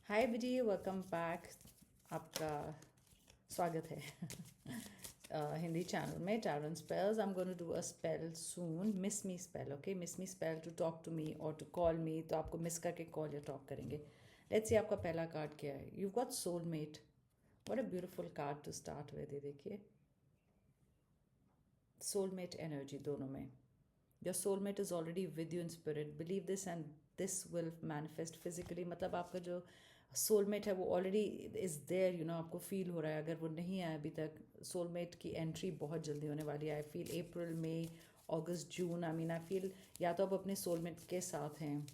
हाय विजी, welcome back. आपका स्वागत है हिंदी चैनल में tarot spells. I am going to do a spell soon, miss me spell. Okay, miss me spell to talk to me और to call मी। तो आपको miss करके call या talk करेंगे। लेट्स सी आपका पहला कार्ड क्या है। You got soulmate. What a beautiful card to start with. ये देखिए, सोलमेट एनर्जी दोनों में। Your soulmate is already with you in spirit. Believe this and this will manifest physically. मतलब आपका जो सोलमेट है वो already is there, you know. आपको फील हो रहा है। अगर वो नहीं आया अभी तक, सोलमेट की एंट्री बहुत जल्दी होने वाली है। I feel April, May, August, June. I mean I feel या तो आप अपने सोलमेट के साथ हैं,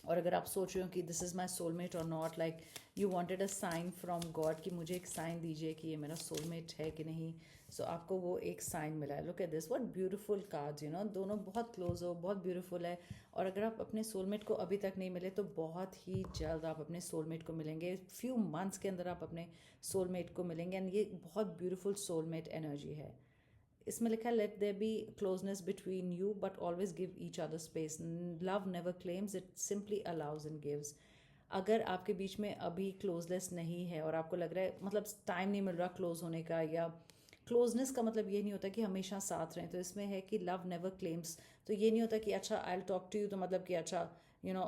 और अगर आप सोच रहे हो कि दिस इज़ माई सोलमेट और not, like you wanted a sign from God कि मुझे एक साइन दीजिए कि ये मेरा सोलमेट है कि नहीं। सो आपको वो एक साइन मिला है। Look at this, what beautiful cards, you know. दोनों बहुत क्लोज हो, बहुत ब्यूटीफुल है। और अगर आप अपने सोलमेट को अभी तक नहीं मिले तो बहुत ही जल्द आप अपने सोलमेट को मिलेंगे। फ्यू मंथ्स के अंदर आप अपने सोलमेट को मिलेंगे। एंड ये बहुत ब्यूटीफुल सोलमेट एनर्जी है। इसमें लिखा है, let there be closeness between you but always give each other space. Love never claims, it simply allows and gives. अगर आपके बीच में अभी क्लोजनेस नहीं है और आपको लग रहा है मतलब टाइम नहीं मिल रहा क्लोज होने का, या क्लोजनेस का मतलब ये नहीं होता कि हमेशा साथ रहें। तो इसमें है कि लव नेवर क्लेम्स। तो ये नहीं होता कि अच्छा I will talk to you, तो मतलब कि अच्छा यू नो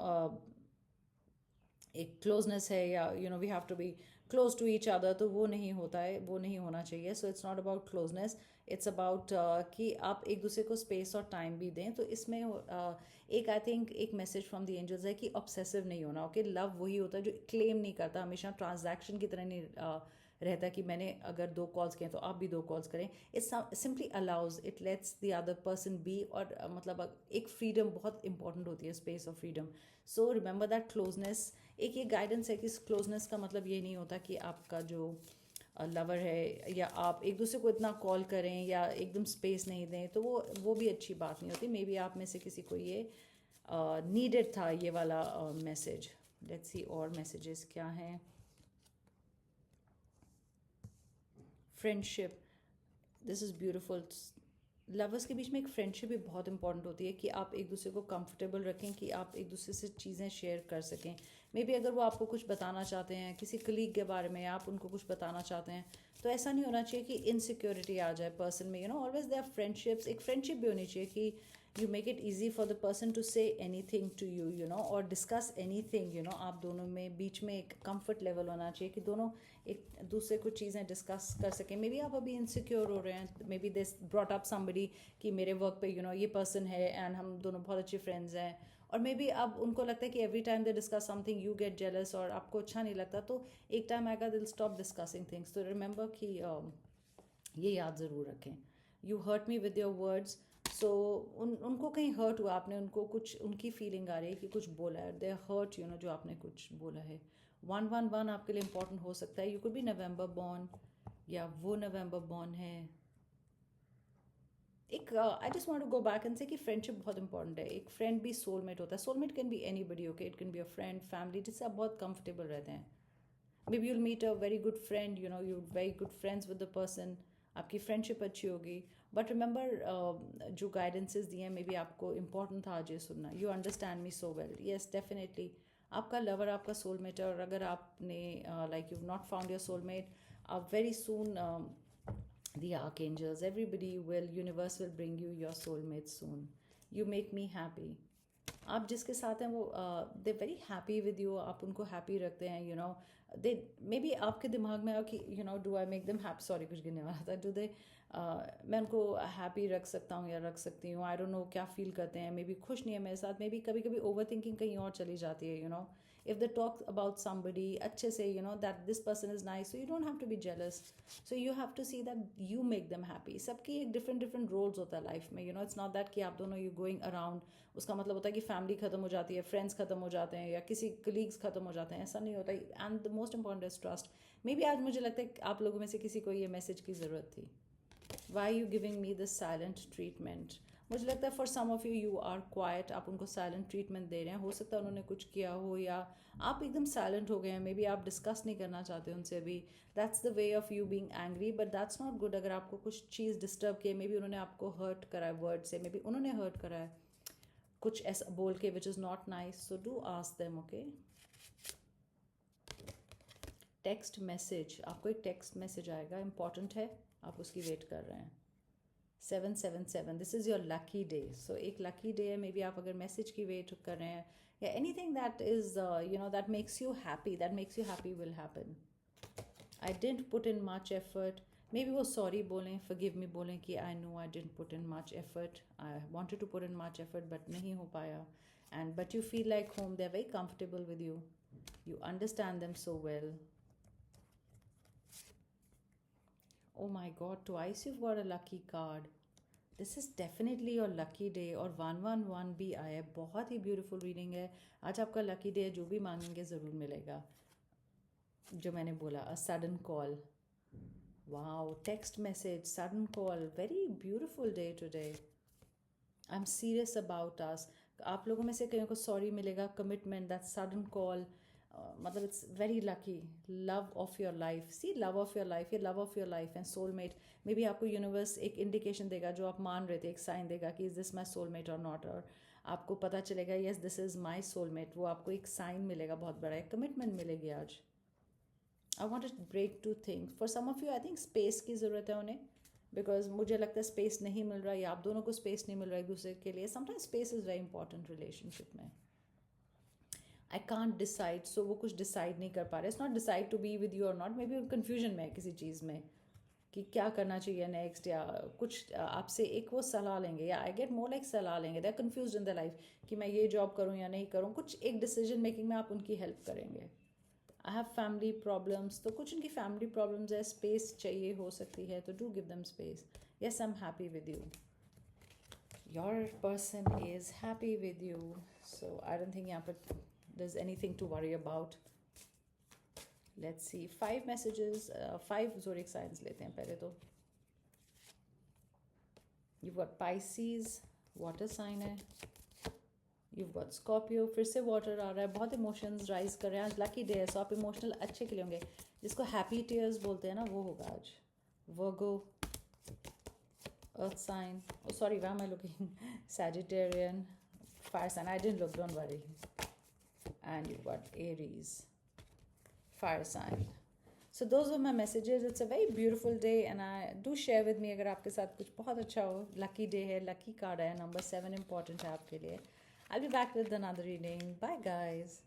एक क्लोजनेस है, या you know we have to be close to each other. तो वो नहीं होता है, वो नहीं होना चाहिए। So it's not about closeness, it's about कि आप एक दूसरे को स्पेस और टाइम भी दें। तो इसमें एक आई थिंक एक मैसेज फ्रॉम द एंजल्स है कि ऑब्सेसिव नहीं होना। ओके, लव वही होता है जो क्लेम नहीं करता, हमेशा ट्रांजैक्शन की तरह नहीं रहता कि मैंने अगर 2 कॉल्स किए तो आप भी 2 कॉल्स करें। It's simply allows, it lets the other person be. और मतलब एक फ्रीडम बहुत इंपॉर्टेंट होती है, space of freedom. So remember that closeness एक ये गाइडेंस है कि क्लोजनेस का मतलब ये नहीं होता कि आपका जो लवर है या आप एक दूसरे को इतना कॉल करें या एकदम स्पेस नहीं दें। तो वो भी अच्छी बात नहीं होती। मे बी आप में से किसी को ये नीडेड था, ये वाला मैसेज। लेट्स सी और मैसेजेस क्या हैं। Friendship, this is beautiful. Lovers के बीच में एक फ्रेंडशिप भी बहुत इंपॉर्टेंट होती है कि आप एक दूसरे को कंफर्टेबल रखें, कि आप एक दूसरे से चीज़ें शेयर कर सकें। मे बी अगर वो आपको कुछ बताना चाहते हैं किसी कलीग के बारे में, आप उनको कुछ बताना चाहते हैं, तो ऐसा नहीं होना चाहिए कि इनसिक्योरिटी आ जाए पर्सन में। You know, always they are friendships. एक फ्रेंडशिप भी होनी चाहिए कि you make it easy for the person to say anything to you, you know, और discuss anything. You know, आप दोनों में बीच में एक कंफर्ट लेवल होना चाहिए कि दोनों एक दूसरे को चीज़ें डिस्कस कर सकें। मे बी आप अभी इनसिक्योर हो रहे हैं, may be this brought up somebody कि मेरे वर्क पे यू नो ये पर्सन है एंड हम दोनों बहुत अच्छे फ्रेंड्स हैं। और मे बी अब उनको लगता है कि every time they discuss something you get jealous और आपको अच्छा नहीं लगता। तो एक टाइम आएगा दिल स्टॉप डिस्कसिंग थिंग्स। तो रिमेंबर कि ये याद ज़रूर रखें, you hurt me with your words. So उनको कहीं हर्ट हुआ, आपने उनको कुछ, उनकी फीलिंग आ रही है कि कुछ बोला है, दे हर्ट, यू नो, जो आपने कुछ बोला है। 111 आपके लिए इंपॉर्टेंट हो सकता है। You could be November born, या वो नवंबर बॉर्न है। एक I just want to go back and say कि फ्रेंडशिप बहुत इंपॉर्टेंट है। एक फ्रेंड भी सोलमेट होता है। Soulmate can be anybody. Okay, it can be a friend, family, जिससे आप बहुत कंफर्टेबल रहते हैं। Maybe you'll meet a very good friend, you know, you very good friends with the person, आपकी friendship अच्छी होगी। But remember जो गाइडेंसेज दिए हैं, मे बी आपको इंपॉर्टेंट था आज ये सुनना। You understand me so well. Yes, definitely आपका लवर आपका सोलमेट है। और अगर आपने like you not found your soulmate, very soon the archangels, everybody will, universe will bring you your soulmate soon. You make me happy. आप जिसके साथ हैं वो they very happy with you, आप उनको हैप्पी रखते हैं। You know, they may be आपके दिमाग में आओ कि you know do I make them happy, sorry कुछ गिरने वाला था। डू दे मैं उनको हैप्पी रख सकता हूँ या रख सकती हूँ। आई डोंट नो क्या फील करते हैं। मे बी खुश नहीं है मेरे साथ, मे बी कभी कभी ओवर थिंकिंग कहीं और चली जाती है। You know, if they talk about somebody अच्छे से, you know that this person is nice, so you don't have to be jealous. So you have to see that you make them happy. सबकी एक different different roles होता है life में। You know, it's not that कि आप दोनों you going around, उसका मतलब होता है कि फैमिली खत्म हो जाती है, फ्रेंड्स खत्म हो जाते हैं, या किसी कलीग्स खत्म हो जाते हैं। ऐसा नहीं होता। And the most important is trust. May be आज मुझे लगता है कि आप लोगों में से किसी को ये मैसेज की ज़रूरत थी। Why you giving me this silent treatment. मुझे लगता है for some of you, you are quiet, आप उनको साइलेंट ट्रीटमेंट दे रहे हैं। हो सकता है उन्होंने कुछ किया हो, या आप एकदम साइलेंट हो गए हैं। मे बी आप डिस्कस नहीं करना चाहते उनसे भी। That's the way of you being angry, but that's not good. अगर आपको कुछ चीज़ डिस्टर्ब किए, मे बी उन्होंने आपको हर्ट करा है वर्ड से, मे बी उन्होंने हर्ट करा है कुछ ऐसा बोल के which is not nice. So do ask them. Okay, text message, आपको एक टेक्स्ट मैसेज आएगा, इंपॉर्टेंट है, आप उसकी वेट कर रहे हैं. 777, this is your lucky day. So एक लकी डे है, मे बी आप अगर मैसेज की वेट कर रहे हैं, या anything that is that makes you happy will happen. I didn't put in much effort. Maybe वो सॉरी बोलें, फॉरगिव मी बोलें कि I know I didn't put in much effort, I wanted to put in much effort but नहीं हो पाया. And but you feel like home, they are very comfortable with you, you understand them so well. Oh my god, twice you've got a lucky card. This is definitely your lucky day. और 111 भी आया, बहुत ही beautiful reading है. आज आपका lucky day है, जो भी मांगेंगे ज़रूर मिलेगा. जो मैंने बोला, a sudden call, wow, text message, sudden call, very beautiful day today. I am serious about us. आप लोगों में से कहीं को सॉरी मिलेगा, कमिटमेंट, दैट सडन कॉल, मतलब it's very lucky. Love of your life, see, love of your life, ये love of your life and soulmate. Maybe आपको यूनिवर्स एक इंडिकेशन देगा, जो आप मान रहे थे, एक साइन देगा कि इज़ दिस माई सोलमेट और नॉट, और आपको पता चलेगा yes this is my soulmate. वो आपको एक साइन मिलेगा बहुत बड़ा, एक कमिटमेंट मिलेगी आज. I want to break two things. For some of you I think space की ज़रूरत है उन्हें, बिकॉज मुझे लगता है स्पेस नहीं मिल रहा, या आप दोनों को स्पेस नहीं मिल रहा एक दूसरे के लिए. Sometimes space is very important relationship में. आई कॉन्ट डिसाइड, सो वो कुछ डिसाइड नहीं कर पा रहे. It's not decide to be with you और नॉट, मे बी कन्फ्यूजन में है किसी चीज़ में कि क्या करना चाहिए नेक्स्ट, या कुछ आपसे एक वो सलाह लेंगे, या आई गेट मोर लाइक सलाह लेंगे. They are confuse in the life कि मैं ये जॉब करूँ या नहीं करूँ. कुछ एक डिसीजन मेकिंग में आप उनकी हेल्प करेंगे. आई हैव फैमिली प्रॉब्लम्स, तो कुछ उनकी फैमिली प्रॉब्लम्स है, स्पेस चाहिए हो सकती है, तो do give them space. Yes, I am happy with you. Your person is happy with you. So I don't think यहाँ पर there's anything to worry about. Let's see, 5 messages, 5 zodiac signs लेते हैं पहले तो. You've got Pisces, water sign है. You've got Scorpio, फिर से water आ रहा है, बहुत emotions rise कर रहे हैं आज. लकी डे है, सो आप इमोशनल अच्छे के लिए होंगे, जिसको हैप्पी टीयर्स बोलते हैं ना, वो होगा आज. Virgo, earth sign, oh sorry, where am I looking? Sagittarian, fire sign, I didn't look, don't worry. And you've got Aries, fire sign. So those were my messages. It's a very beautiful day, and I do share with me अगर आपके साथ कुछ बहुत अच्छा हो. Lucky day है, lucky card है, number 7 important है आपके लिए. I'll be back with another reading. Bye guys.